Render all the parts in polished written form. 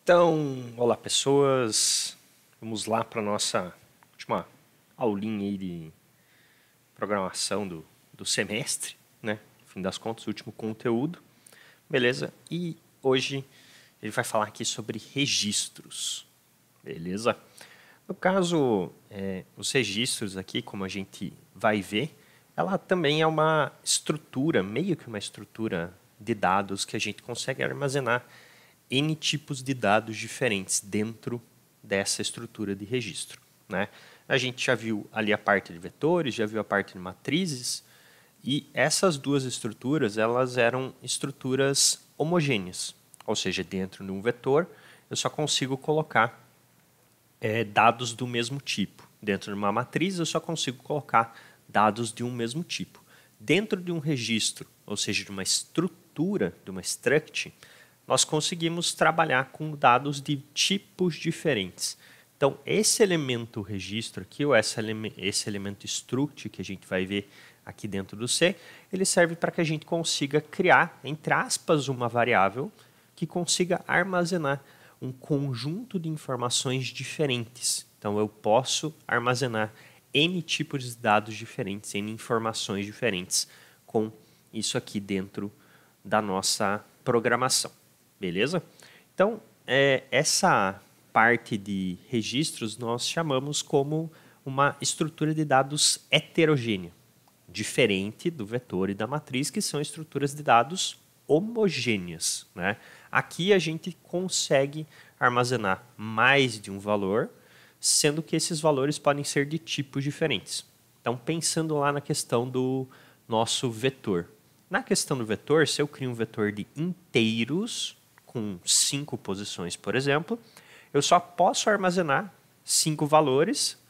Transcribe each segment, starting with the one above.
Então, olá pessoas, vamos lá para a nossa última aulinha aí de programação do semestre, né? No fim das contas, o último conteúdo, beleza? E hoje ele vai falar aqui sobre registros, beleza? No caso, os registros aqui, como a gente vai ver, ela também é uma estrutura, meio que uma estrutura de dados que a gente consegue armazenar N tipos de dados diferentes dentro dessa estrutura de registro, né? A gente já viu ali a parte de vetores, já viu a parte de matrizes, e essas duas estruturas, elas eram estruturas homogêneas, ou seja, dentro de um vetor eu só consigo colocar dados do mesmo tipo. Dentro de uma matriz eu só consigo colocar dados de um mesmo tipo. Dentro de um registro, ou seja, de uma estrutura, de uma struct, nós conseguimos trabalhar com dados de tipos diferentes. Então, esse elemento registro aqui, ou esse elemento struct que a gente vai ver aqui dentro do C, ele serve para que a gente consiga criar, entre aspas, uma variável que consiga armazenar um conjunto de informações diferentes. Então, eu posso armazenar N tipos de dados diferentes, N informações diferentes com isso aqui dentro da nossa programação. Beleza? Então, essa parte de registros nós chamamos como uma estrutura de dados heterogênea, diferente do vetor e da matriz, que são estruturas de dados homogêneas, né? Aqui a gente consegue armazenar mais de um valor, sendo que esses valores podem ser de tipos diferentes. Então, pensando lá na questão do nosso vetor. Na questão do vetor, se eu crio um vetor de inteiros, com 5 posições, por exemplo, eu só posso armazenar 5 valores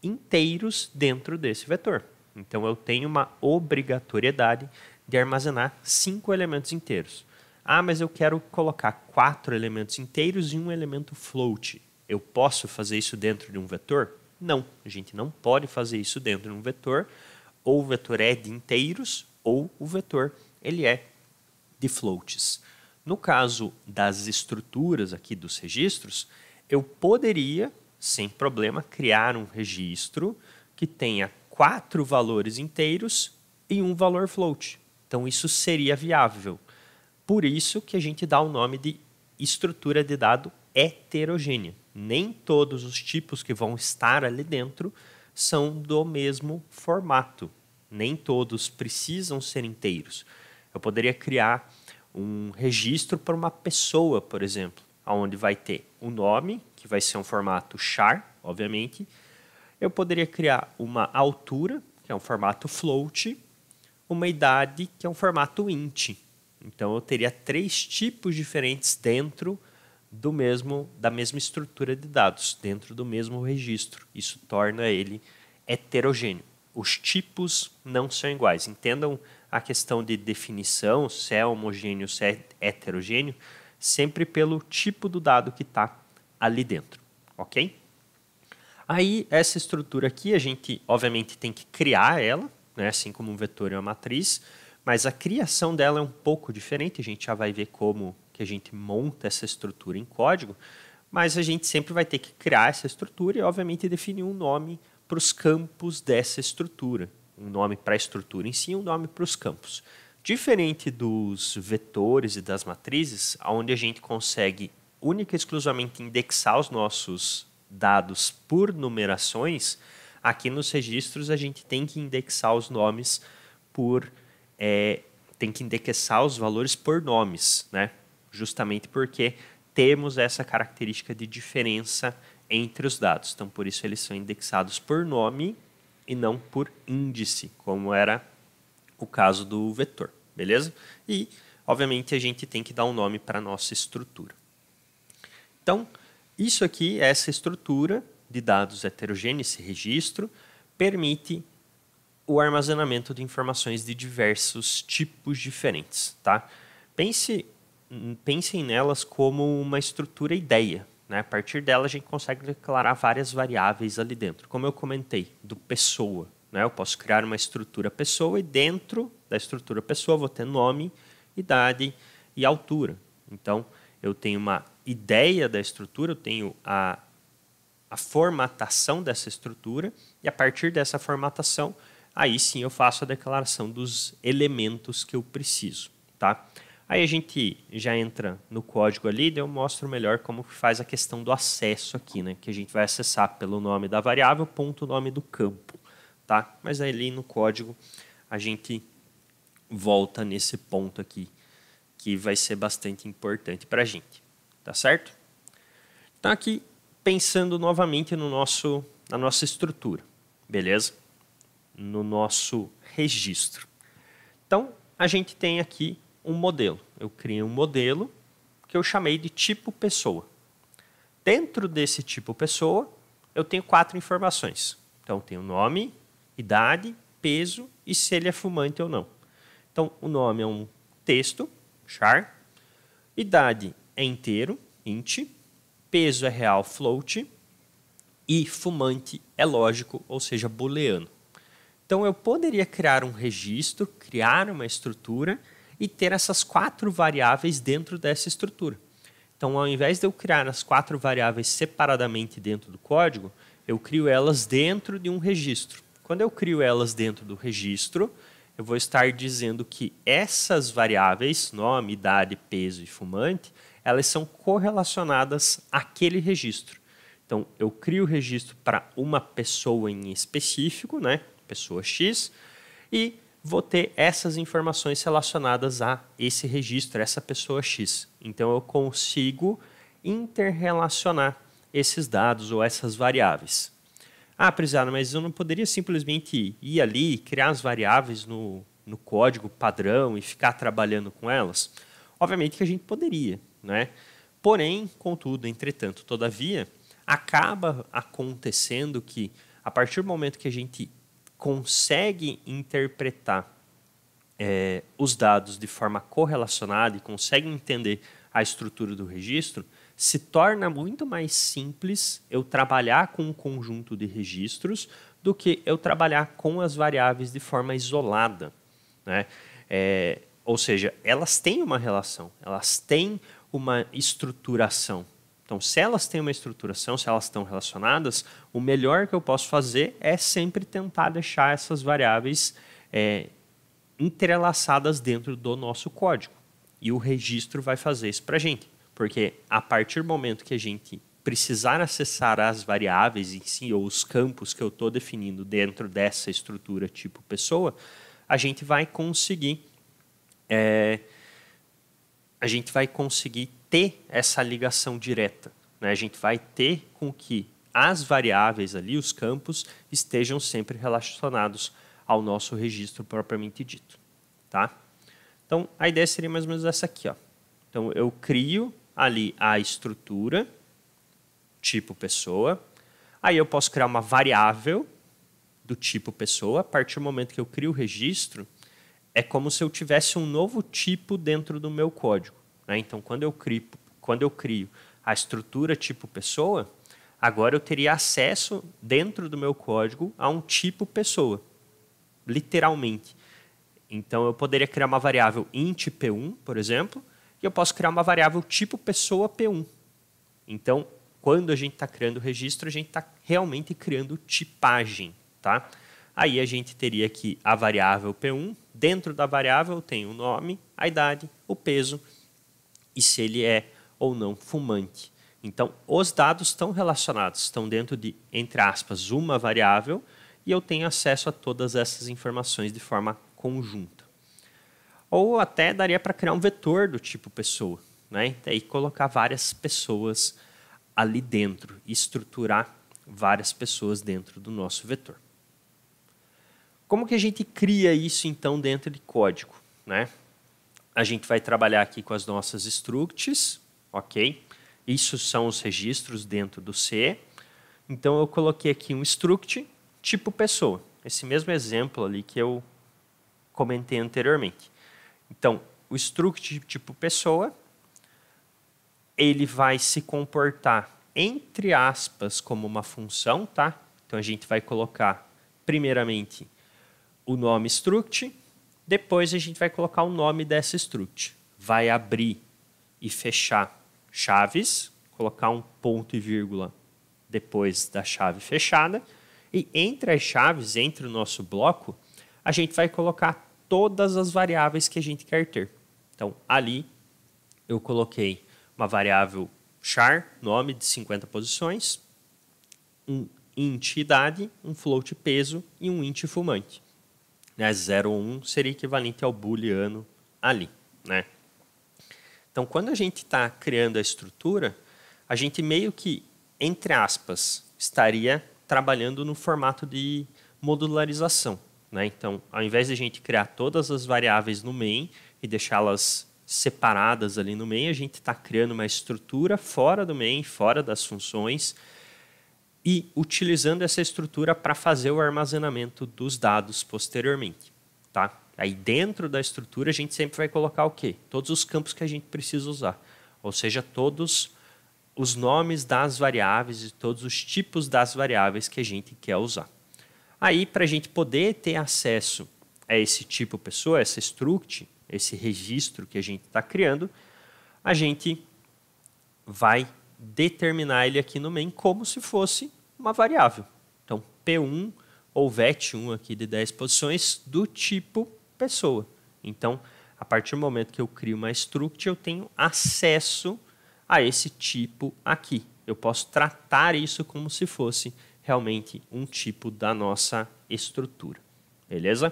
inteiros dentro desse vetor. Então, eu tenho uma obrigatoriedade de armazenar 5 elementos inteiros. Ah, mas eu quero colocar 4 elementos inteiros e um elemento float. Eu posso fazer isso dentro de um vetor? Não, a gente não pode fazer isso dentro de um vetor. Ou o vetor é de inteiros, ou o vetor ele é de floats. No caso das estruturas aqui dos registros, eu poderia, sem problema, criar um registro que tenha 4 valores inteiros e um valor float. Então, isso seria viável. Por isso que a gente dá o nome de estrutura de dado heterogênea. Nem todos os tipos que vão estar ali dentro são do mesmo formato. Nem todos precisam ser inteiros. Eu poderia criar um registro para uma pessoa, por exemplo, onde vai ter o nome, que vai ser um formato char, obviamente. Eu poderia criar uma altura, que é um formato float, uma idade, que é um formato int. Então, eu teria 3 tipos diferentes dentro da mesma estrutura de dados, dentro do mesmo registro. Isso torna ele heterogêneo. Os tipos não são iguais. Entendam a questão de definição, se é homogêneo, se é heterogêneo, sempre pelo tipo do dado que está ali dentro, ok? Aí, essa estrutura aqui, a gente, obviamente, tem que criar ela, né, assim como um vetor e uma matriz, mas a criação dela é um pouco diferente, a gente já vai ver como que a gente monta essa estrutura em código, mas a gente sempre vai ter que criar essa estrutura e, obviamente, definir um nome para os campos dessa estrutura. Um nome para a estrutura em si e um nome para os campos. Diferente dos vetores e das matrizes, onde a gente consegue única e exclusivamente indexar os nossos dados por numerações, aqui nos registros a gente tem que indexar os nomes tem que indexar os valores por nomes, né? Justamente porque temos essa característica de diferença entre os dados. Então, por isso eles são indexados por nome e não por índice, como era o caso do vetor, beleza? E, obviamente, a gente tem que dar um nome para a nossa estrutura. Então, isso aqui, essa estrutura de dados heterogêneos, esse registro, permite o armazenamento de informações de diversos tipos diferentes, tá? Pensem nelas como uma estrutura ideia, né? A partir dela a gente consegue declarar várias variáveis ali dentro. Como eu comentei, do pessoa, né? Eu posso criar uma estrutura pessoa e dentro da estrutura pessoa vou ter nome, idade e altura. Então, eu tenho uma ideia da estrutura, eu tenho a formatação dessa estrutura, e a partir dessa formatação, aí sim eu faço a declaração dos elementos que eu preciso. Tá? Aí a gente já entra no código ali, daí eu mostro melhor como que faz a questão do acesso aqui, né? Que a gente vai acessar pelo nome da variável, ponto nome do campo. Tá? Mas ali no código a gente volta nesse ponto aqui, que vai ser bastante importante para a gente. Tá certo? Então aqui, pensando novamente na nossa estrutura, beleza? No nosso registro. Então, a gente tem aqui um modelo. Eu criei um modelo que eu chamei de tipo pessoa. Dentro desse tipo pessoa, eu tenho 4 informações. Então, eu tenho nome, idade, peso e se ele é fumante ou não. Então, o nome é um texto, char. Idade é inteiro, int. Peso é real, float. E fumante é lógico, ou seja, booleano. Então, eu poderia criar um registro, criar uma estrutura e ter essas 4 variáveis dentro dessa estrutura. Então, ao invés de eu criar as 4 variáveis separadamente dentro do código, eu crio elas dentro de um registro. Quando eu crio elas dentro do registro, eu vou estar dizendo que essas variáveis, nome, idade, peso e fumante, elas são correlacionadas àquele registro. Então, eu crio o registro para uma pessoa em específico, né? Pessoa X, e vou ter essas informações relacionadas a esse registro, essa pessoa X. Então, eu consigo interrelacionar esses dados ou essas variáveis. Ah, Priscila, mas eu não poderia simplesmente ir ali e criar as variáveis no código padrão e ficar trabalhando com elas? Obviamente que a gente poderia, né? Porém, contudo, entretanto, todavia, acaba acontecendo que, a partir do momento que a gente consegue interpretar os dados de forma correlacionada e consegue entender a estrutura do registro, se torna muito mais simples eu trabalhar com um conjunto de registros do que eu trabalhar com as variáveis de forma isolada, né? Ou seja, elas têm uma relação, elas têm uma estruturação. Então, se elas têm uma estruturação, se elas estão relacionadas, o melhor que eu posso fazer é sempre tentar deixar essas variáveis entrelaçadas dentro do nosso código. E o registro vai fazer isso para a gente. Porque a partir do momento que a gente precisar acessar as variáveis em si, ou os campos que eu estou definindo dentro dessa estrutura tipo pessoa, a gente vai conseguir ter essa ligação direta, né? A gente vai ter com que as variáveis ali, os campos, estejam sempre relacionados ao nosso registro propriamente dito. Tá? Então, a ideia seria mais ou menos essa aqui. Ó. Então, eu crio ali a estrutura, tipo pessoa. Aí eu posso criar uma variável do tipo pessoa. A partir do momento que eu crio o registro, é como se eu tivesse um novo tipo dentro do meu código. Né? Então, quando eu crio a estrutura tipo pessoa, agora eu teria acesso dentro do meu código a um tipo pessoa, literalmente. Então, eu poderia criar uma variável int p1, por exemplo, e eu posso criar uma variável tipo pessoa p1. Então, quando a gente está criando o registro, a gente está realmente criando tipagem. Tá? Aí a gente teria aqui a variável p1. Dentro da variável tem o nome, a idade, o peso e se ele é ou não fumante. Então, os dados estão relacionados, estão dentro de, entre aspas, uma variável e eu tenho acesso a todas essas informações de forma conjunta. Ou até daria para criar um vetor do tipo pessoa, né? E aí colocar várias pessoas ali dentro e estruturar várias pessoas dentro do nosso vetor. Como que a gente cria isso, então, dentro de código? Né? A gente vai trabalhar aqui com as nossas structs, ok? Isso são os registros dentro do C. Então, eu coloquei aqui um struct tipo pessoa. Esse mesmo exemplo ali que eu comentei anteriormente. Então, o struct tipo pessoa, ele vai se comportar, entre aspas, como uma função, tá? Então, a gente vai colocar, primeiramente, o nome struct, depois a gente vai colocar o nome dessa struct. Vai abrir e fechar chaves, colocar um ponto e vírgula depois da chave fechada, e entre as chaves, entre o nosso bloco, a gente vai colocar todas as variáveis que a gente quer ter. Então, ali eu coloquei uma variável char, nome de 50 posições, um int idade, um float peso e um int fumante. 0 ou 1 seria equivalente ao booleano ali, né? Então, quando a gente está criando a estrutura, a gente meio que, entre aspas, estaria trabalhando no formato de modularização, né? Então, ao invés de a gente criar todas as variáveis no main e deixá-las separadas ali no main, a gente está criando uma estrutura fora do main, fora das funções, e utilizando essa estrutura para fazer o armazenamento dos dados posteriormente. Tá? Aí dentro da estrutura a gente sempre vai colocar o quê? Todos os campos que a gente precisa usar. Ou seja, todos os nomes das variáveis e todos os tipos das variáveis que a gente quer usar. Aí, para a gente poder ter acesso a esse tipo pessoa, essa struct, esse registro que a gente está criando, a gente vai determinar ele aqui no main como se fosse uma variável. Então, P1 ou VET1 aqui de 10 posições do tipo pessoa. Então, a partir do momento que eu crio uma struct, eu tenho acesso a esse tipo aqui. Eu posso tratar isso como se fosse realmente um tipo da nossa estrutura. Beleza?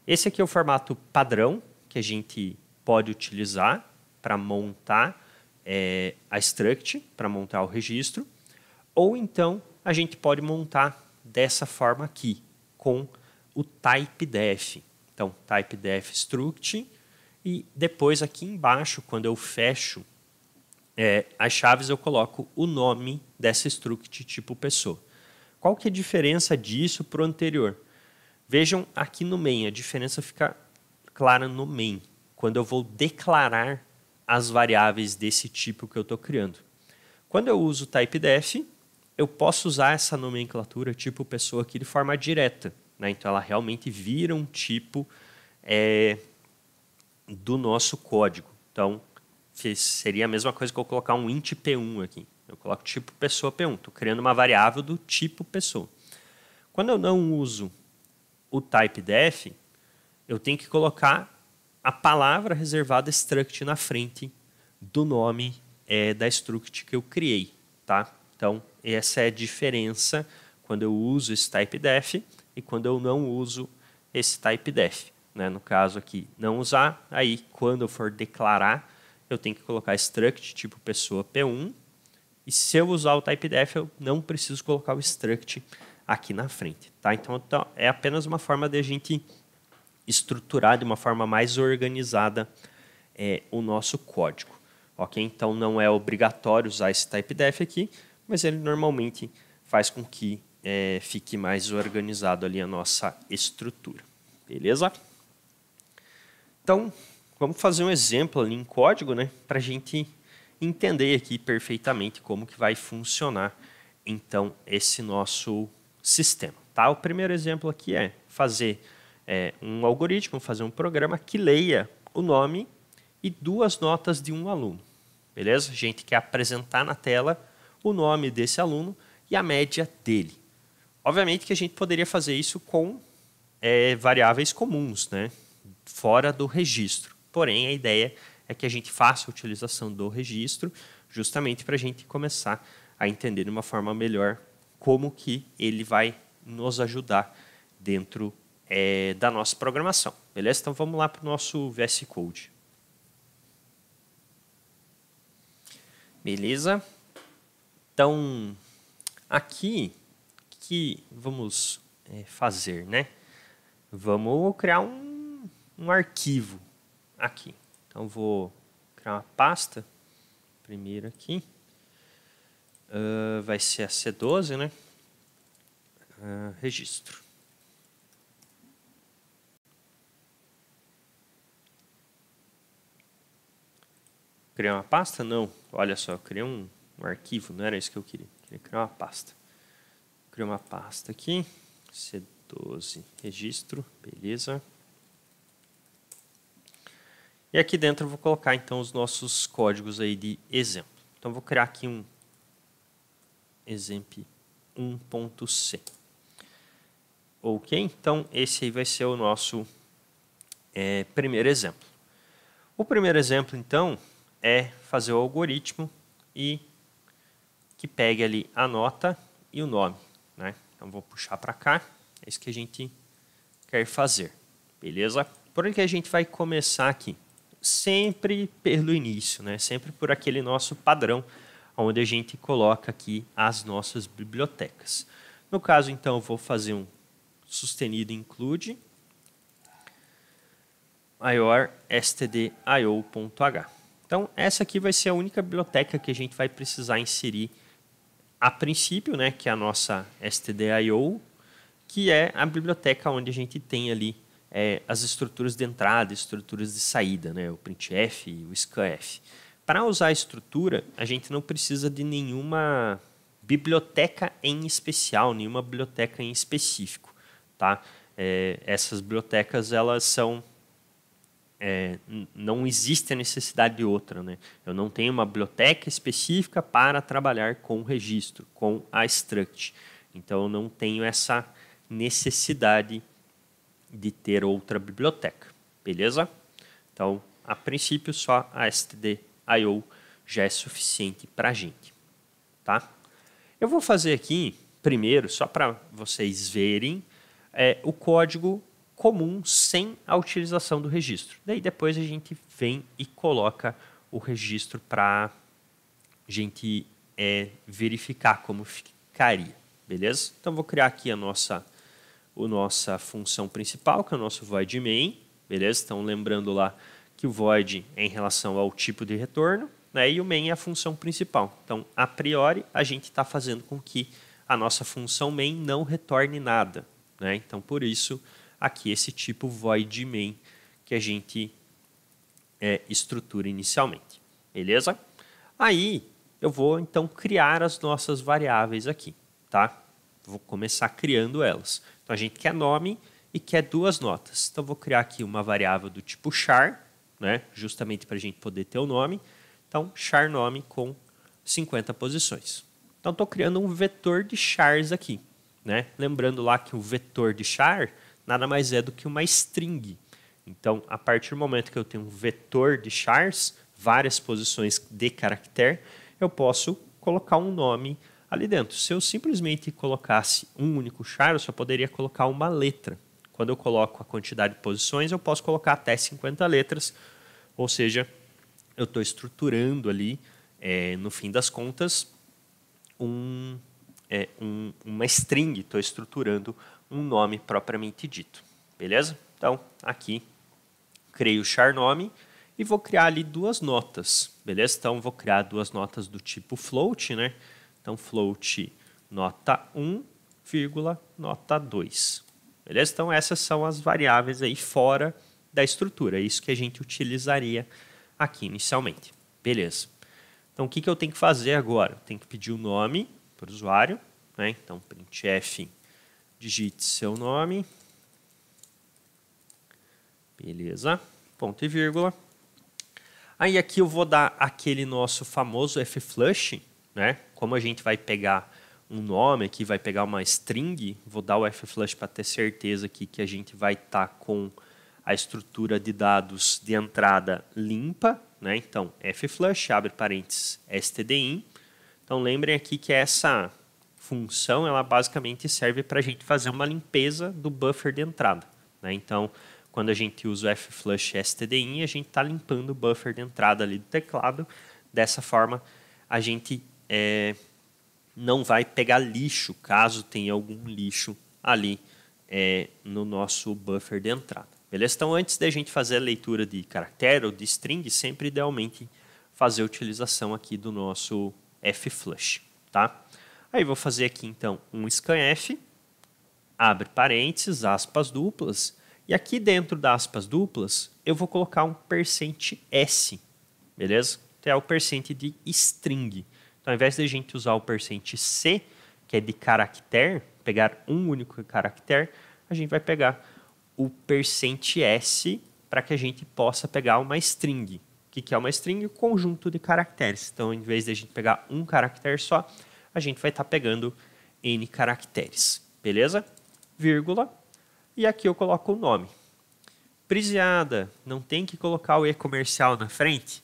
Esse aqui é o formato padrão que a gente pode utilizar para montar a struct, para montar o registro, ou então a gente pode montar dessa forma aqui, com o typedef. Então, typedef struct, e depois aqui embaixo, quando eu fecho as chaves, eu coloco o nome dessa struct tipo pessoa. Qual que é a diferença disso para o anterior? Vejam aqui no main, a diferença fica clara no main, quando eu vou declarar as variáveis desse tipo que eu estou criando. Quando eu uso typedef, eu posso usar essa nomenclatura tipo pessoa aqui de forma direta, né? Então ela realmente vira um tipo do nosso código. Então seria a mesma coisa que eu colocar um int P1 aqui. Eu coloco tipo pessoa P1, estou criando uma variável do tipo pessoa. Quando eu não uso o typedef, eu tenho que colocar a palavra reservada struct na frente do nome da struct que eu criei. Tá? Então, essa é a diferença quando eu uso esse typedef e quando eu não uso esse typedef. Né? No caso aqui, não usar, aí quando eu for declarar, eu tenho que colocar struct tipo pessoa P1, e se eu usar o typedef, eu não preciso colocar o struct aqui na frente. Tá? Então, é apenas uma forma de a gente estruturar de uma forma mais organizada o nosso código. Okay? Então, não é obrigatório usar esse typedef aqui, mas ele normalmente faz com que fique mais organizado ali a nossa estrutura. Beleza? Então, vamos fazer um exemplo ali em código, né, para a gente entender aqui perfeitamente como que vai funcionar então esse nosso sistema. Tá? O primeiro exemplo aqui é fazer um algoritmo, fazer um programa que leia o nome e 2 notas de um aluno. Beleza? A gente quer apresentar na tela o nome desse aluno e a média dele. Obviamente que a gente poderia fazer isso com variáveis comuns, né? Fora do registro. Porém, a ideia é que a gente faça a utilização do registro justamente para a gente começar a entender de uma forma melhor como que ele vai nos ajudar dentro da nossa programação. Beleza? Então, vamos lá para o nosso VS Code. Beleza? Então, aqui, o que vamos fazer, né? Vamos criar um arquivo aqui. Então, vou criar uma pasta, primeiro aqui. Vai ser a C12, né? Registro. Criar uma pasta? Não. Olha só, eu criei um arquivo, não era isso que eu queria. Eu queria criar uma pasta. Criei uma pasta aqui, C12, registro, beleza. E aqui dentro eu vou colocar então os nossos códigos aí de exemplo. Então, vou criar aqui um exemplo 1.c. Ok? Então, esse aí vai ser o nosso primeiro exemplo. O primeiro exemplo, então, é fazer o algoritmo e que pegue ali a nota e o nome, né? Então, vou puxar para cá. É isso que a gente quer fazer. Beleza? Por onde que a gente vai começar aqui? Sempre pelo início, né? Sempre por aquele nosso padrão, onde a gente coloca aqui as nossas bibliotecas. No caso, então, eu vou fazer um sustenido include maior stdio.h. Então, essa aqui vai ser a única biblioteca que a gente vai precisar inserir a princípio, né, que é a nossa stdio, que é a biblioteca onde a gente tem ali as estruturas de entrada, estruturas de saída, né, o printf e o scanf. Para usar a estrutura, a gente não precisa de nenhuma biblioteca em especial, nenhuma biblioteca em específico, tá? Essas bibliotecas, elas são não existe a necessidade de outra, né? Eu não tenho uma biblioteca específica para trabalhar com o registro, com a struct. Então, eu não tenho essa necessidade de ter outra biblioteca, beleza? Então, a princípio, só a stdio já é suficiente para a gente, tá? Eu vou fazer aqui, primeiro, só para vocês verem, o código comum sem a utilização do registro. Daí depois a gente vem e coloca o registro para a gente verificar como ficaria, beleza? Então vou criar aqui a nossa função principal, que é o nosso void main, beleza? Então lembrando lá que o void é em relação ao tipo de retorno, né? E o main é a função principal. Então a priori a gente está fazendo com que a nossa função main não retorne nada, né? Então por isso aqui esse tipo void main que a gente estrutura inicialmente, beleza? Aí eu vou então criar as nossas variáveis aqui, tá? Vou começar criando elas. Então a gente quer nome e quer duas notas. Então vou criar aqui uma variável do tipo char, né? Justamente para a gente poder ter o nome. Então char nome com 50 posições. Então estou criando um vetor de chars aqui, né? Lembrando lá que o vetor de char nada mais é do que uma string. Então, a partir do momento que eu tenho um vetor de chars, várias posições de caractere, eu posso colocar um nome ali dentro. Se eu simplesmente colocasse um único char, eu só poderia colocar uma letra. Quando eu coloco a quantidade de posições, eu posso colocar até 50 letras, ou seja, eu estou estruturando ali, no fim das contas, uma string, estou estruturando um nome propriamente dito, beleza? Então, aqui, criei o char nome e vou criar ali duas notas, beleza? Então, vou criar duas notas do tipo float, né? Então, float nota 1, nota 2, beleza? Então, essas são as variáveis aí fora da estrutura, é isso que a gente utilizaria aqui inicialmente, beleza? Então, o que eu tenho que fazer agora? Eu tenho que pedir o nome para o usuário, né? Então, printf digite seu nome, beleza, ponto e vírgula. Aí aqui eu vou dar aquele nosso famoso flush, né? Como a gente vai pegar um nome aqui, vai pegar uma string, vou dar o flush para ter certeza aqui que a gente vai estar com a estrutura de dados de entrada limpa, né? Então, flush, abre parênteses, stdin. Então, lembrem aqui que essa função, ela basicamente serve para a gente fazer uma limpeza do buffer de entrada, né? Então, quando a gente usa o flush stdin, a gente está limpando o buffer de entrada ali do teclado. Dessa forma, a gente não vai pegar lixo, caso tenha algum lixo ali no nosso buffer de entrada. Beleza? Então, antes da gente fazer a leitura de caractere ou de string, sempre idealmente fazer a utilização aqui do nosso flush, tá? Aí vou fazer aqui então um scanf, abre parênteses, aspas duplas, e aqui dentro das aspas duplas eu vou colocar um %s, beleza? Que é o % de string. Então, ao invés de a gente usar o %c, que é de caractere, pegar um único caractere, a gente vai pegar o %s para que a gente possa pegar uma string, que é uma string? O conjunto de caracteres. Então, em vez de a gente pegar um caractere só, a gente vai estar pegando N caracteres. Beleza? Vírgula. E aqui eu coloco o nome. Prisiada, não tem que colocar o e-comercial na frente?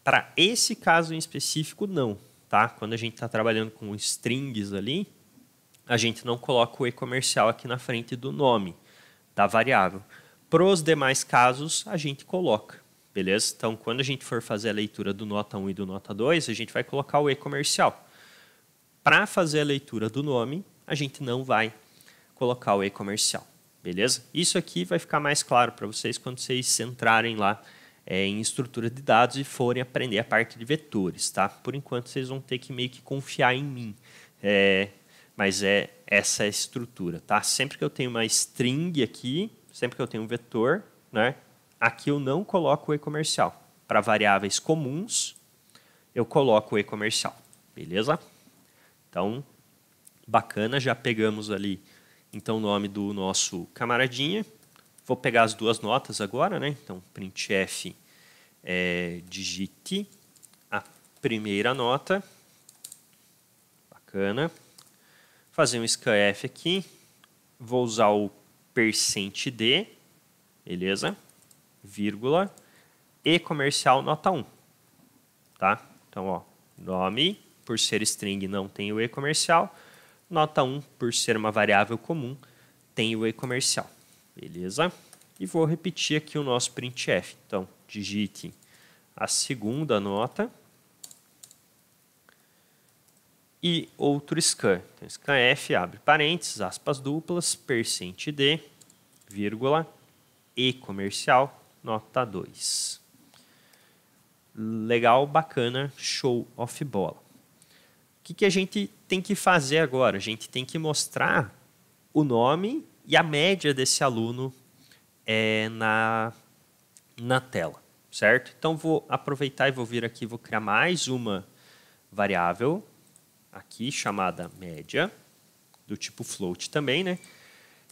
Para esse caso em específico, não. Tá? Quando a gente está trabalhando com strings ali, a gente não coloca o e-comercial aqui na frente do nome da variável. Para os demais casos, a gente coloca. Beleza? Então, quando a gente for fazer a leitura do nota 1 e do nota 2, a gente vai colocar o e-comercial. Para fazer a leitura do nome, a gente não vai colocar o e-comercial. Beleza? Isso aqui vai ficar mais claro para vocês quando vocês entrarem lá em estrutura de dados e forem aprender a parte de vetores. Tá? Por enquanto, vocês vão ter que meio que confiar em mim. Mas é essa a estrutura. Tá? Sempre que eu tenho uma string aqui, sempre que eu tenho um vetor, né? Aqui eu não coloco o e-comercial. Para variáveis comuns, eu coloco o e-comercial. Beleza? Então, bacana, já pegamos ali então o nome do nosso camaradinha. Vou pegar as duas notas agora, né? Então, printf digite a primeira nota. Bacana. Fazer um scanf aqui. Vou usar o %d, beleza? Vírgula, e comercial nota 1. Tá? Então, ó, nome, por ser string, não tem o e comercial. Nota 1, por ser uma variável comum, tem o e comercial. Beleza? E vou repetir aqui o nosso printf. Então, digite a segunda nota e outro scan. Então, scanf, abre parênteses, aspas duplas, %d, vírgula, e comercial, nota 2. Legal, bacana, show of bola. O que a gente tem que fazer agora? A gente tem que mostrar o nome e a média desse aluno na tela, certo? Então, vou aproveitar e vou vir aqui, vou criar mais uma variável aqui chamada média, do tipo float também, né?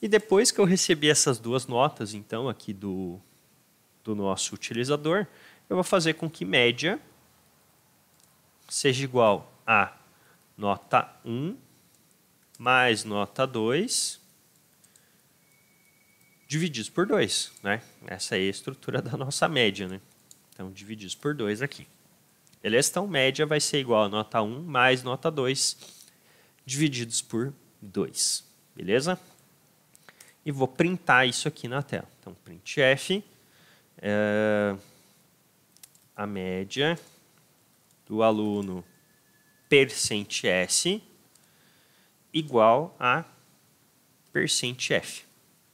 E depois que eu recebi essas duas notas, então, aqui do nosso utilizador, eu vou fazer com que média seja igual a nota 1 mais nota 2 divididos por 2. Né? Essa é a estrutura da nossa média. Né? Então, divididos por 2 aqui. Beleza? Então, média vai ser igual a nota 1 mais nota 2 divididos por 2. Beleza? E vou printar isso aqui na tela. Então, printf, a média do aluno %s igual a %f.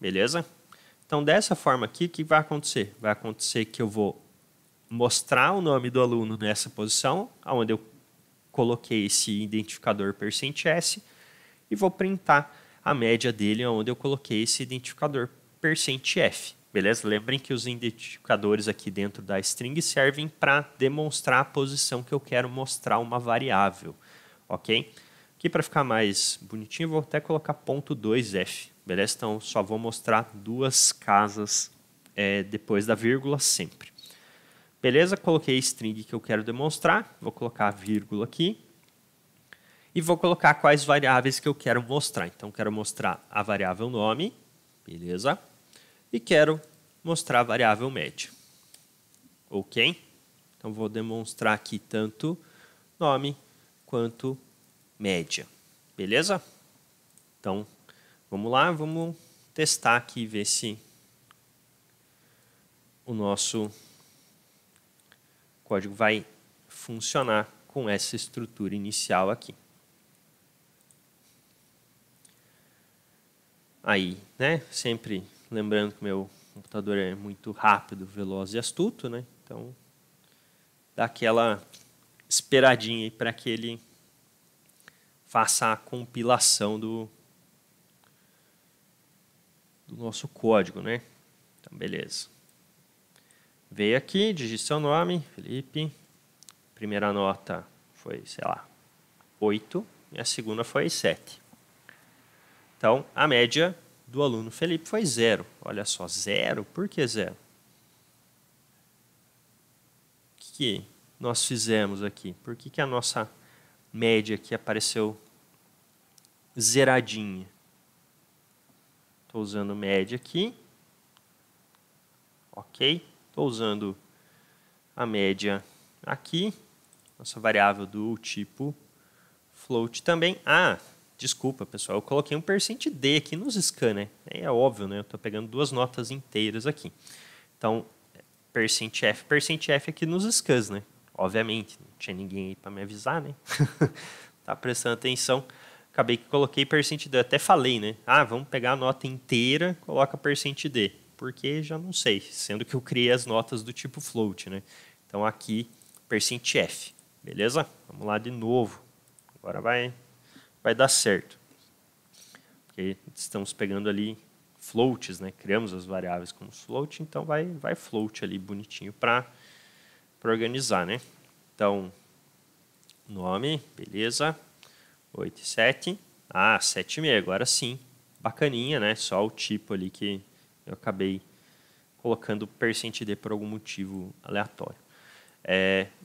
Beleza? Então, dessa forma aqui, o que vai acontecer? Vai acontecer que eu vou mostrar o nome do aluno nessa posição, onde eu coloquei esse identificador %s, e vou printar a média dele, onde eu coloquei esse identificador %f. Beleza? Lembrem que os identificadores aqui dentro da string servem para demonstrar a posição que eu quero mostrar uma variável. Ok? Aqui, para ficar mais bonitinho, vou até colocar .2f. Beleza? Então, só vou mostrar duas casas depois da vírgula sempre. Beleza? Coloquei a string que eu quero demonstrar. Vou colocar a vírgula aqui. E vou colocar quais variáveis que eu quero mostrar. Então, quero mostrar a variável nome. Beleza? E quero mostrar a variável média. Ok? Então, vou demonstrar aqui tanto nome quanto média. Beleza? Então, vamos lá, vamos testar aqui e ver se o nosso código vai funcionar com essa estrutura inicial aqui. Aí, né? Sempre lembrando que o meu computador é muito rápido, veloz e astuto, né? Então, dá aquela esperadinha aí para que ele faça a compilação do nosso código, né? Então, beleza. Veio aqui, digite seu nome, Felipe. Primeira nota foi, sei lá, 8 e a segunda foi 7. Então, a média do aluno Felipe foi 0. Olha só, 0? Por que 0? O que nós fizemos aqui? Por que a nossa média aqui apareceu zeradinha? Estou usando média aqui. Ok. Estou usando a média aqui. Nossa variável do tipo float também. Ah, desculpa, pessoal. Eu coloquei um %d aqui nos scan, né? É óbvio, né? Eu estou pegando duas notas inteiras aqui. Então, %f aqui nos scans, né? Obviamente, não tinha ninguém aí para me avisar, né? Tá prestando atenção. Acabei que coloquei %d. Eu até falei, né? Ah, vamos pegar a nota inteira, coloca %d. Porque já não sei, sendo que eu criei as notas do tipo float, né? Então aqui, %f. Beleza? Vamos lá de novo. Agora vai dar certo. Porque estamos pegando ali floats, né? Criamos as variáveis como float, então vai float ali bonitinho para organizar, né? Então, nome, beleza. 8 e 7. Ah, 7,5, agora sim. Bacaninha, né? Só o tipo ali que eu acabei colocando %d por algum motivo aleatório.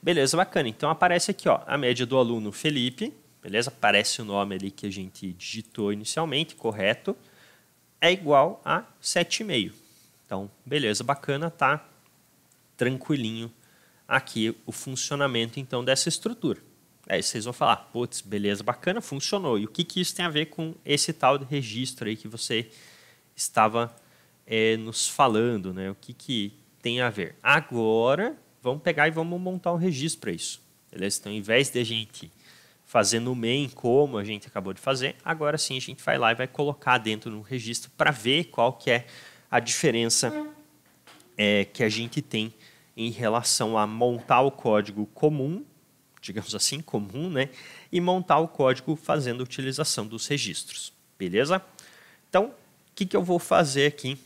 Beleza, bacana. Então aparece aqui, ó, a média do aluno Felipe, beleza? Aparece o nome ali que a gente digitou inicialmente, correto, é igual a 7,5. Então, beleza, bacana, tá tranquilinho aqui o funcionamento então dessa estrutura. Aí vocês vão falar, putz, beleza, bacana, funcionou. E o que isso tem a ver com esse tal de registro aí que você estava nos falando, né? O que tem a ver? Agora, vamos pegar e vamos montar um registro para isso. Beleza? Então, ao invés de a gente fazer no main como a gente acabou de fazer, agora sim a gente vai lá e vai colocar dentro do registro para ver qual que é a diferença que a gente tem em relação a montar o código comum, digamos assim, comum, né? E montar o código fazendo a utilização dos registros. Beleza? Então, o que eu vou fazer aqui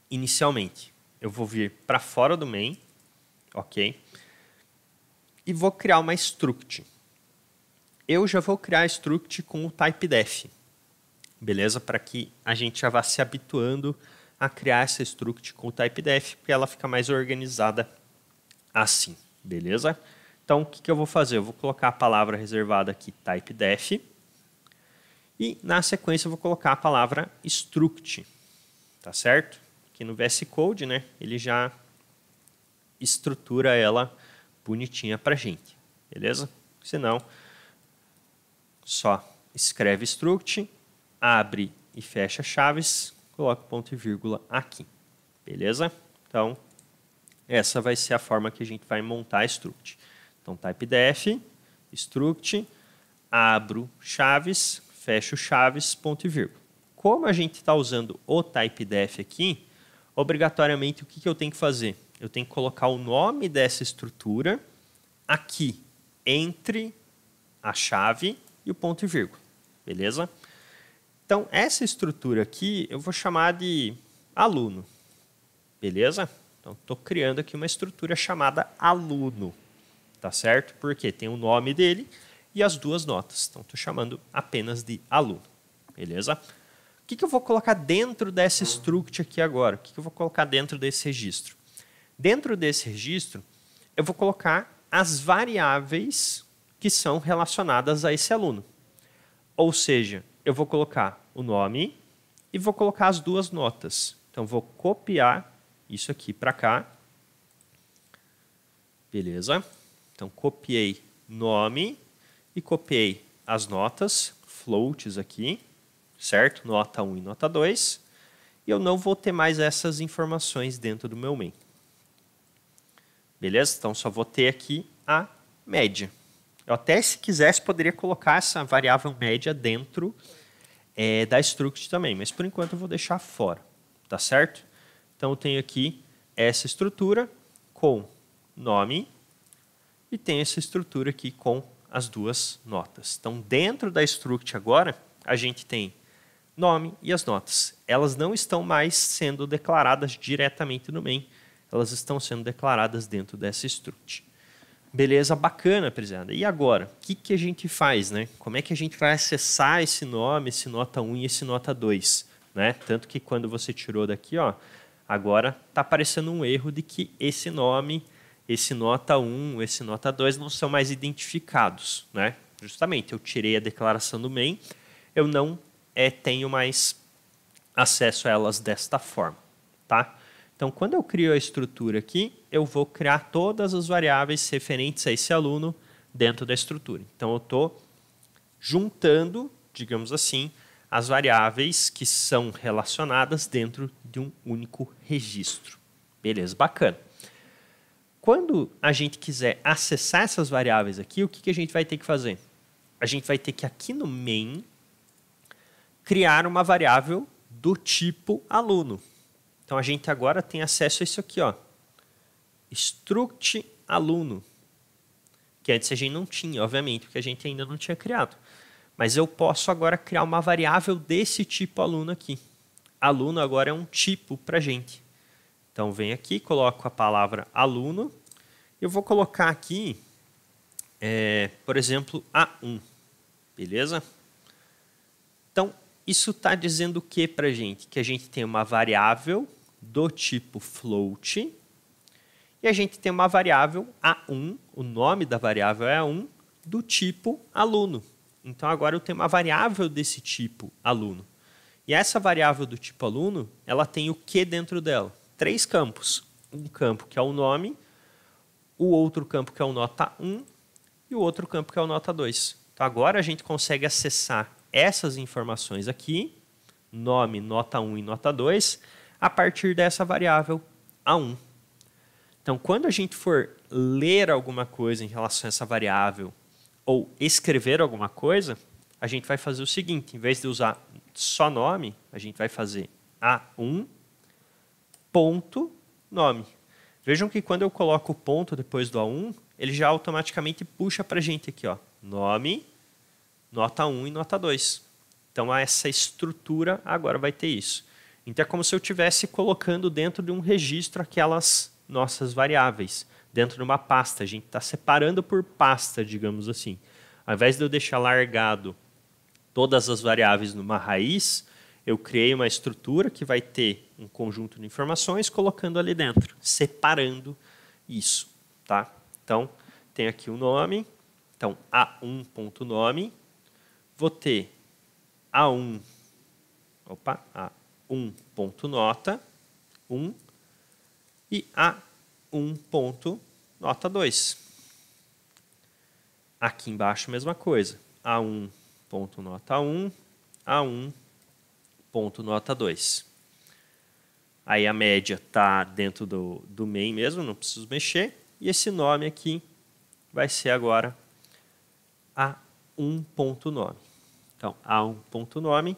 inicialmente? Eu vou vir para fora do main, ok? E vou criar uma struct. Eu já vou criar a struct com o type def, beleza? Para que a gente já vá se habituando a criar essa struct com o type def, porque ela fica mais organizada assim, beleza? Então, o que eu vou fazer? Eu vou colocar a palavra reservada aqui, type def, e na sequência eu vou colocar a palavra struct, tá certo? Aqui no VS Code, né, ele já estrutura ela bonitinha para a gente, beleza? Senão, só escreve struct, abre e fecha chaves, coloca ponto e vírgula aqui, beleza? Então, essa vai ser a forma que a gente vai montar a struct. Então, type def, struct, abro chaves, fecho chaves, ponto e vírgula. Como a gente está usando o type def aqui, obrigatoriamente o que eu tenho que fazer? Eu tenho que colocar o nome dessa estrutura aqui, entre a chave e o ponto e vírgula, beleza? Então, essa estrutura aqui eu vou chamar de aluno, beleza? Então, estou criando aqui uma estrutura chamada aluno, tá certo? Porque tem o nome dele e as duas notas. Então, estou chamando apenas de aluno, beleza? O que eu vou colocar dentro dessa struct aqui agora? O que eu vou colocar dentro desse registro? Dentro desse registro, eu vou colocar as variáveis que são relacionadas a esse aluno. Ou seja, eu vou colocar o nome e vou colocar as duas notas. Então, vou copiar isso aqui para cá. Beleza? Então, copiei nome e copiei as notas, floats aqui, certo? Nota 1 e nota 2. E eu não vou ter mais essas informações dentro do meu main. Beleza? Então, só vou ter aqui a média. Eu até, se quisesse, poderia colocar essa variável média dentro da struct também, mas por enquanto eu vou deixar fora, tá certo? Então, eu tenho aqui essa estrutura com nome e tenho essa estrutura aqui com as duas notas. Então, dentro da struct agora, a gente tem nome e as notas. Elas não estão mais sendo declaradas diretamente no main, elas estão sendo declaradas dentro dessa struct. Beleza, bacana, prezada. E agora, o que a gente faz, né? Como é que a gente vai acessar esse nome, esse nota 1 e esse nota 2? Né? Tanto que quando você tirou daqui, ó, agora está aparecendo um erro de que esse nome esse nota 1, esse nota 2 não são mais identificados, né? Justamente, eu tirei a declaração do main, eu não tenho mais acesso a elas desta forma, tá? Então, quando eu crio a estrutura aqui, eu vou criar todas as variáveis referentes a esse aluno dentro da estrutura. Então, eu estou juntando, digamos assim, as variáveis que são relacionadas dentro de um único registro. Beleza, bacana. Quando a gente quiser acessar essas variáveis aqui, o que a gente vai ter que fazer? A gente vai ter que, aqui no main, criar uma variável do tipo aluno. Então, a gente agora tem acesso a isso aqui, ó, struct aluno, que antes a gente não tinha, obviamente, porque a gente ainda não tinha criado. Mas eu posso agora criar uma variável desse tipo aluno aqui. Aluno agora é um tipo para a gente. Então, venho aqui, coloco a palavra aluno. Eu vou colocar aqui, por exemplo, A1. Beleza? Então, isso está dizendo o que para a gente? Que a gente tem uma variável do tipo float e a gente tem uma variável A1, o nome da variável é A1, do tipo aluno. Então, agora eu tenho uma variável desse tipo aluno. E essa variável do tipo aluno, ela tem o que dentro dela? 3 campos. Um campo que é o nome, o outro campo que é o nota 1 e o outro campo que é o nota 2. Então, agora a gente consegue acessar essas informações aqui, nome, nota 1 e nota 2, a partir dessa variável A1. Então, quando a gente for ler alguma coisa em relação a essa variável ou escrever alguma coisa, a gente vai fazer o seguinte, em vez de usar só nome, a gente vai fazer A1 ponto nome. Vejam que quando eu coloco o ponto depois do A1, ele já automaticamente puxa para a gente aqui, ó, nome, nota 1 e nota 2. Então, essa estrutura agora vai ter isso. Então, é como se eu estivesse colocando dentro de um registro aquelas nossas variáveis, dentro de uma pasta. A gente está separando por pasta, digamos assim. Ao invés de eu deixar largado todas as variáveis numa raiz, eu criei uma estrutura que vai ter um conjunto de informações colocando ali dentro, separando isso. Tá? Então, tem aqui o nome. Então, A1.nome. Vou ter A1.nota 1 e A1.nota 2. Aqui embaixo, mesma coisa. A1.nota 1, A1.nota 2. Aí a média está dentro do main mesmo, não preciso mexer. E esse nome aqui vai ser agora A1.nome. Então, A1.nome.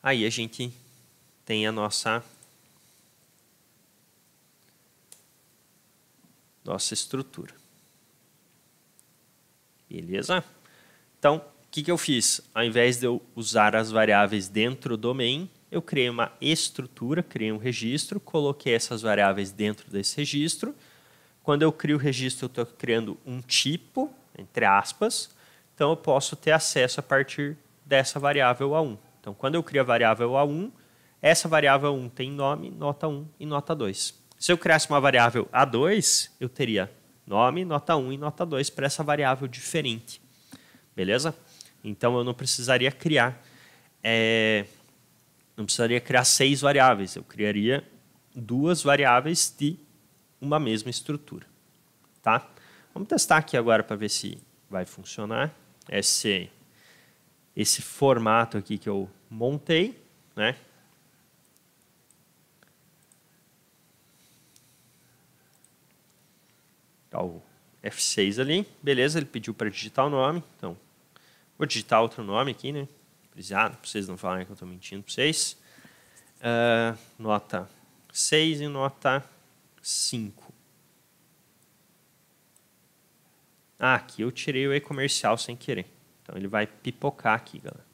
Aí a gente tem a nossa estrutura. Beleza? Então, o que eu fiz? Ao invés de eu usar as variáveis dentro do main, eu criei uma estrutura, criei um registro, coloquei essas variáveis dentro desse registro. Quando eu crio o registro, eu estou criando um tipo, entre aspas, então eu posso ter acesso a partir dessa variável A1. Então, quando eu crio a variável A1, essa variável 1 tem nome, nota 1 e nota 2. Se eu criasse uma variável A2, eu teria nome, nota 1 e nota 2 para essa variável diferente. Beleza? Então, eu não precisaria criar 6 variáveis. Eu criaria 2 variáveis de uma mesma estrutura. Tá? Vamos testar aqui agora para ver se vai funcionar. Esse formato aqui que eu montei, né? Tá o F6 ali. Beleza, ele pediu para digitar o nome. Então, vou digitar outro nome aqui, né? Para vocês não falarem que eu estou mentindo para vocês. Nota 6 e nota 5. Aqui eu tirei o e-comercial sem querer. Então, ele vai pipocar aqui, galera.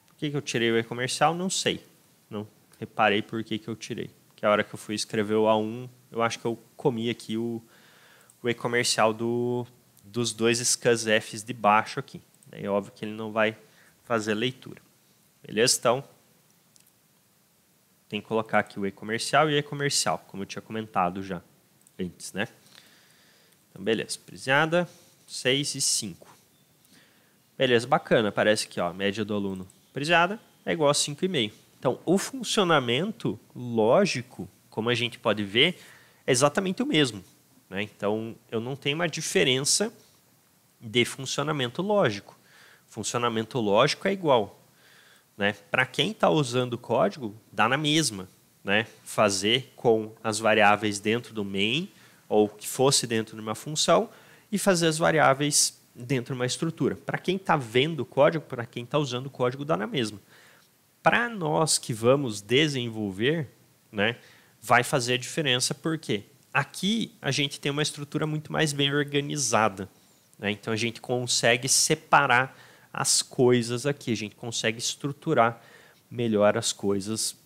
Por que eu tirei o e-comercial? Não sei. Não reparei por que eu tirei. Porque a hora que eu fui escrever o A1, eu acho que eu comi aqui o e-comercial dos 2 scansfs de baixo aqui. É óbvio que ele não vai fazer leitura. Beleza? Então, tem que colocar aqui o e-comercial e o e-comercial, como eu tinha comentado já antes, né? Então, beleza. Preseada, 6 e 5. Beleza, bacana. Aparece aqui, ó, a média do aluno preseada é igual a 5,5. Então, o funcionamento lógico, como a gente pode ver, é exatamente o mesmo, né? Então, eu não tenho uma diferença de funcionamento lógico. Funcionamento lógico é igual, né? Para quem está usando o código, dá na mesma, né? Fazer com as variáveis dentro do main, ou que fosse dentro de uma função, e fazer as variáveis dentro de uma estrutura. Para quem está vendo o código, para quem está usando o código, dá na mesma. Para nós que vamos desenvolver, né, vai fazer a diferença, porque aqui a gente tem uma estrutura muito mais bem organizada, né? Então a gente consegue separar as coisas aqui, a gente consegue estruturar melhor as coisas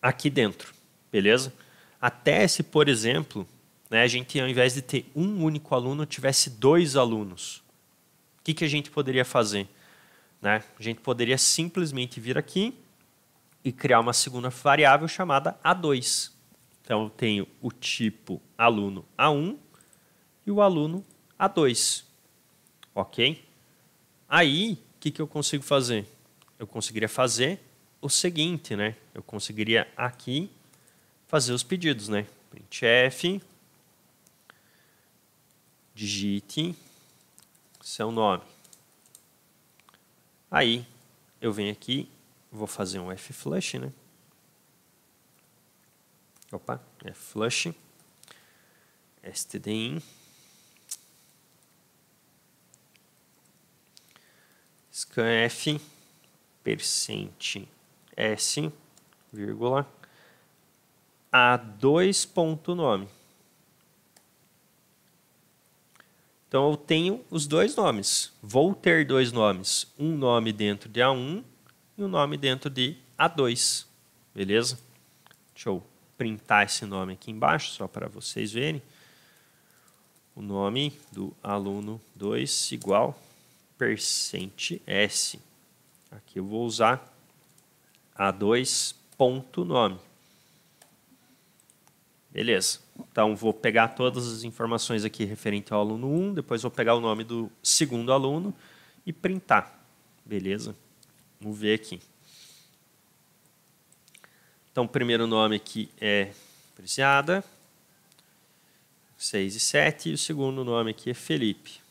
aqui dentro, beleza? Até se, por exemplo, né, a gente, ao invés de ter um único aluno, tivesse 2 alunos. O que a gente poderia fazer? Né? A gente poderia simplesmente vir aqui e criar uma segunda variável chamada A2. Então, eu tenho o tipo aluno A1 e o aluno A2. Ok? Aí, o que eu consigo fazer? Eu conseguiria fazer o seguinte, né? Eu conseguiria aqui fazer os pedidos, né? Printf, digite seu nome. Aí, eu venho aqui, vou fazer um fflush, né? Opa, fflush, stdin, scanf, percent s, vírgula, a2.nome. Então, eu tenho os 2 nomes. Vou ter 2 nomes. Um nome dentro de A1 e um nome dentro de A2. Beleza? Deixa eu printar esse nome aqui embaixo, só para vocês verem. O nome do aluno 2 igual percent S. Aqui eu vou usar A2.nome. Beleza. Então, vou pegar todas as informações aqui referente ao aluno 1, depois vou pegar o nome do segundo aluno e printar. Beleza? Vamos ver aqui. Então, o primeiro nome aqui é Preciada, 6 e 7, e o segundo nome aqui é Felipe.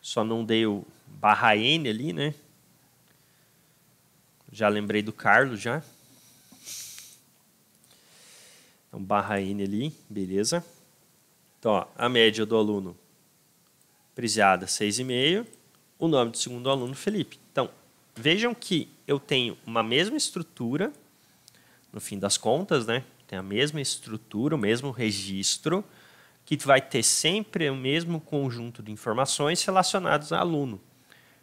Só não dei o /n ali, né? Já lembrei do Carlos, já. Então, /n ali, beleza. Então, ó, a média do aluno Preciada, 6,5. O nome do segundo aluno, Felipe. Então, vejam que eu tenho uma mesma estrutura, no fim das contas, né? Tem a mesma estrutura, o mesmo registro, que vai ter sempre o mesmo conjunto de informações relacionadas ao aluno.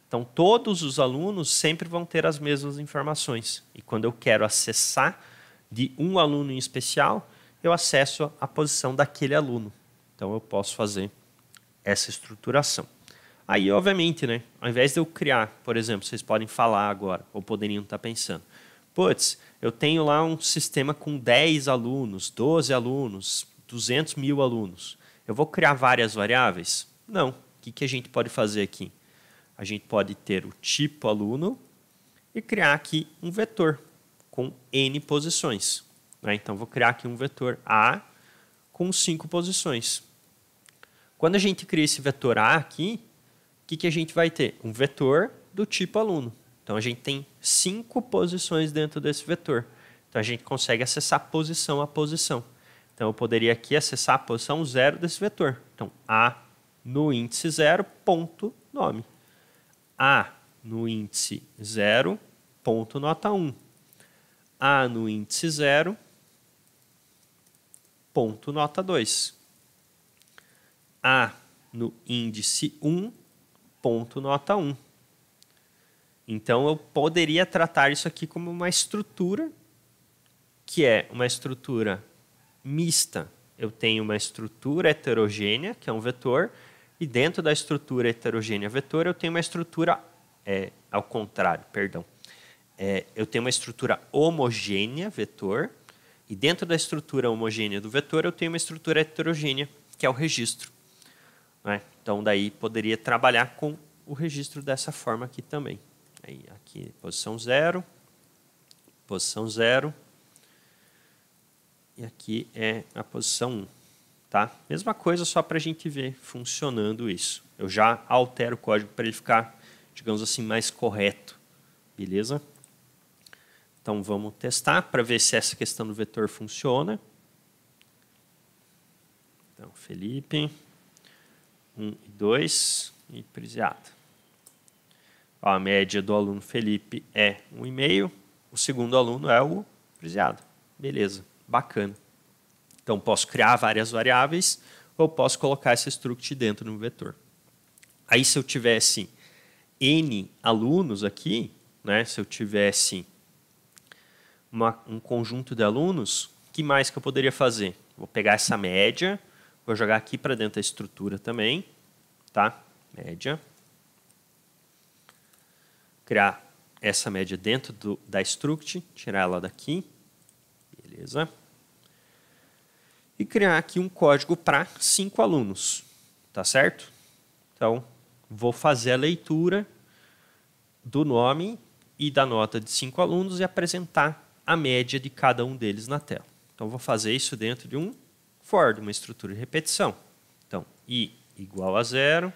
Então, todos os alunos sempre vão ter as mesmas informações. E quando eu quero acessar de um aluno em especial, eu acesso a posição daquele aluno. Então, eu posso fazer essa estruturação. Aí, obviamente, né, ao invés de eu criar, por exemplo, vocês podem falar agora, ou poderiam estar pensando, putz, eu tenho lá um sistema com 10 alunos, 12 alunos, 200 mil alunos. Eu vou criar várias variáveis? Não. O que a gente pode fazer aqui? A gente pode ter o tipo aluno e criar aqui um vetor com n posições. Né? Então, vou criar aqui um vetor A com 5 posições. Quando a gente cria esse vetor A aqui, o que a gente vai ter? Um vetor do tipo aluno. Então, a gente tem 5 posições dentro desse vetor. Então, a gente consegue acessar posição a posição. Então, eu poderia aqui acessar a posição 0 desse vetor. Então, A no índice 0, ponto nome. A no índice 0, ponto nota 1. A no índice 0, ponto nota 2. A no índice 1, ponto nota 1. Então, eu poderia tratar isso aqui como uma estrutura, que é uma estrutura mista. Eu tenho uma estrutura heterogênea, que é um vetor, e dentro da estrutura heterogênea vetor, eu tenho uma estrutura, ao contrário, perdão. eu tenho uma estrutura homogênea, vetor, e dentro da estrutura homogênea do vetor eu tenho uma estrutura heterogênea, que é o registro. Né? Então, daí poderia trabalhar com o registro dessa forma aqui também. Aí, aqui, posição 0, e aqui é a posição 1. Tá? Mesma coisa, só para a gente ver funcionando isso. Eu já altero o código para ele ficar, digamos assim, mais correto. Beleza? Então, vamos testar para ver se essa questão do vetor funciona. Então, Felipe, 1 e 2 e Prisiado. A média do aluno Felipe é 1,5. O segundo aluno é o Prisiado. Beleza, bacana. Então, posso criar várias variáveis ou posso colocar esse struct dentro do vetor. Aí, se eu tivesse N alunos aqui, né, se eu tivesse um conjunto de alunos, o que mais que eu poderia fazer? Vou pegar essa média, vou jogar aqui para dentro da estrutura também, tá? Média. Criar essa média dentro da struct, tirar ela daqui, beleza? E criar aqui um código para 5 alunos, tá certo? Então, vou fazer a leitura do nome e da nota de 5 alunos e apresentar a média de cada um deles na tela. Então, vou fazer isso dentro de um for, de uma estrutura de repetição. Então, i igual a 0,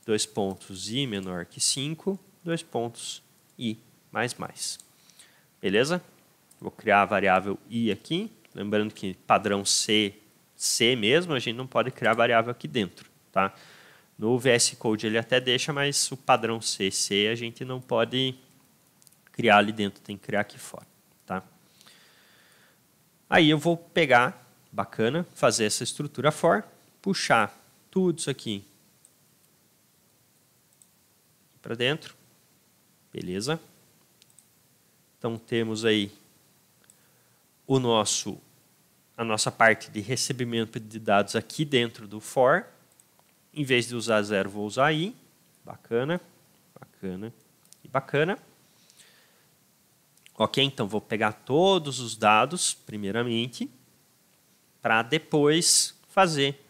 2 pontos i menor que 5, 2 pontos i mais mais. Beleza? Vou criar a variável i aqui. Lembrando que padrão C mesmo, a gente não pode criar variável aqui dentro. Tá? No VS Code ele até deixa, mas o padrão C a gente não pode criar ali dentro, tem que criar aqui fora. Tá? Aí eu vou pegar, bacana, fazer essa estrutura for, puxar tudo isso aqui para dentro. Beleza? Então temos aí a nossa parte de recebimento de dados aqui dentro do for. Em vez de usar 0, vou usar i. Bacana, bacana e bacana. Ok, então vou pegar todos os dados, primeiramente, para depois fazer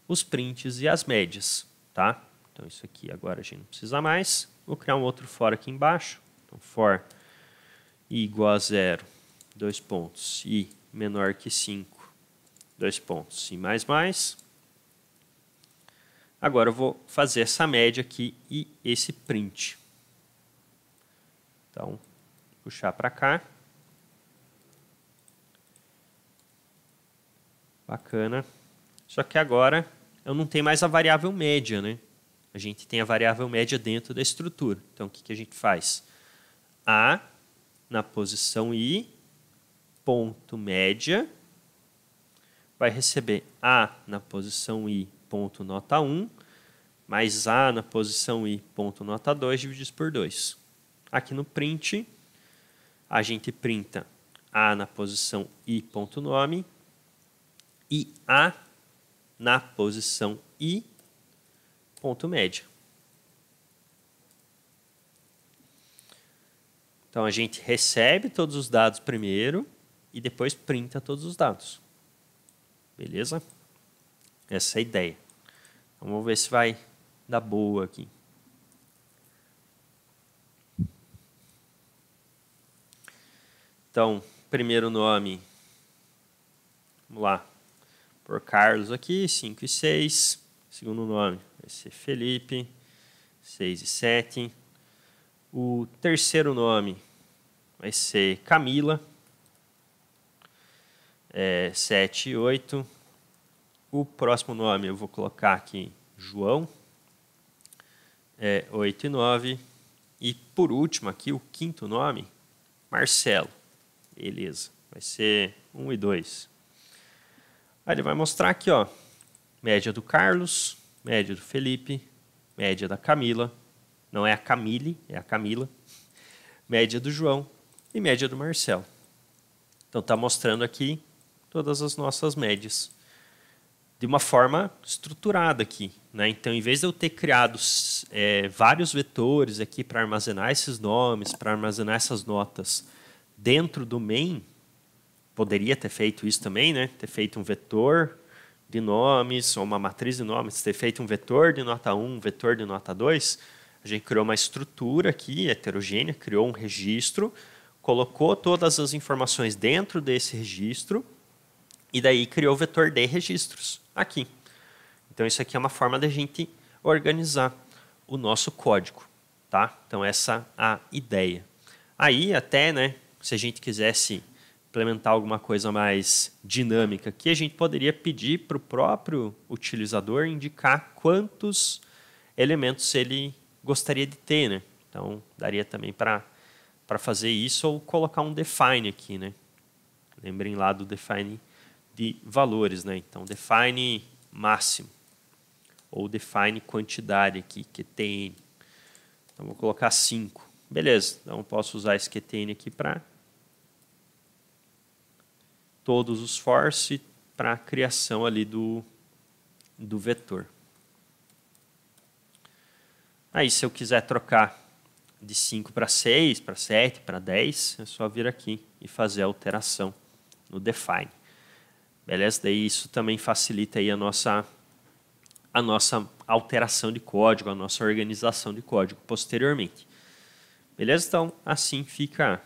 os prints e as médias. Tá? Então isso aqui agora a gente não precisa mais. Vou criar um outro for aqui embaixo. Então for i igual a 0, 2 pontos, i menor que 5, 2 pontos, i mais mais. Agora eu vou fazer essa média aqui e esse print. Então, puxar para cá. Bacana. Só que agora eu não tenho mais a variável média, né? A gente tem a variável média dentro da estrutura. Então, o que a gente faz? A na posição i, ponto média, vai receber A na posição i, ponto nota 1, mais A na posição i, ponto nota 2, dividido por 2. Aqui no print, a gente printa A na posição i, ponto nome, e A na posição i, ponto média. Então, a gente recebe todos os dados primeiro e depois printa todos os dados. Beleza? Essa é a ideia. Vamos ver se vai dar boa aqui. Então, primeiro nome, vamos lá, por Carlos aqui, 5 e 6. Segundo nome vai ser Felipe, 6 e 7. O terceiro nome vai ser Camila, 7 e 8. O próximo nome eu vou colocar aqui João, 8 e 9. E por último aqui o quinto nome, Marcelo. Beleza, vai ser 1 e 2. Aí ele vai mostrar aqui, ó, média do Carlos, média do Felipe, média da Camila, não é a Camille, é a Camila, média do João e média do Marcelo. Então está mostrando aqui todas as nossas médias. de uma forma estruturada aqui, né? Então, em vez de eu ter criado vários vetores aqui para armazenar esses nomes, para armazenar essas notas dentro do main, poderia ter feito isso também, né? Ter feito um vetor de nomes, ou uma matriz de nomes, ter feito um vetor de nota 1, um vetor de nota 2. A gente criou uma estrutura aqui, heterogênea, criou um registro, colocou todas as informações dentro desse registro, e daí criou o vetor de registros aqui. Então, isso aqui é uma forma da gente organizar o nosso código. Tá? Então, essa é a ideia. Aí, até, né, se a gente quisesse implementar alguma coisa mais dinâmica aqui, a gente poderia pedir para o próprio utilizador indicar quantos elementos ele gostaria de ter. Né? Então, daria também para fazer isso ou colocar um define aqui. Né? Lembrem lá do define de valores, né? Então, define máximo ou define quantidade aqui, QTN. Então, vou colocar 5. Beleza, então posso usar esse QTN aqui para todos os force para a criação ali do vetor. Aí, se eu quiser trocar de 5 para 6, para 7, para 10, é só vir aqui e fazer a alteração no define. Beleza? Daí isso também facilita aí a nossa alteração de código, a nossa organização de código posteriormente. Beleza? Então, assim fica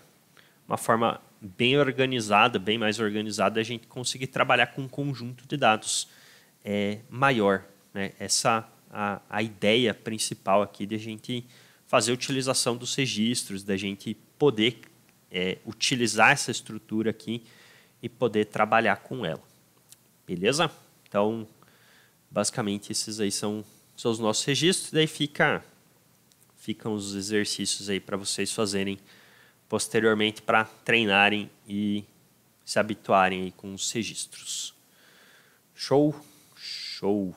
uma forma bem organizada, bem mais organizada, a gente conseguir trabalhar com um conjunto de dados maior. Né? Essa a ideia principal aqui de a gente fazer a utilização dos registros, da gente poder utilizar essa estrutura aqui e poder trabalhar com ela. Beleza? Então, basicamente, esses aí são os nossos registros. Daí ficam os exercícios aí para vocês fazerem posteriormente para treinarem e se habituarem aí com os registros. Show? Show!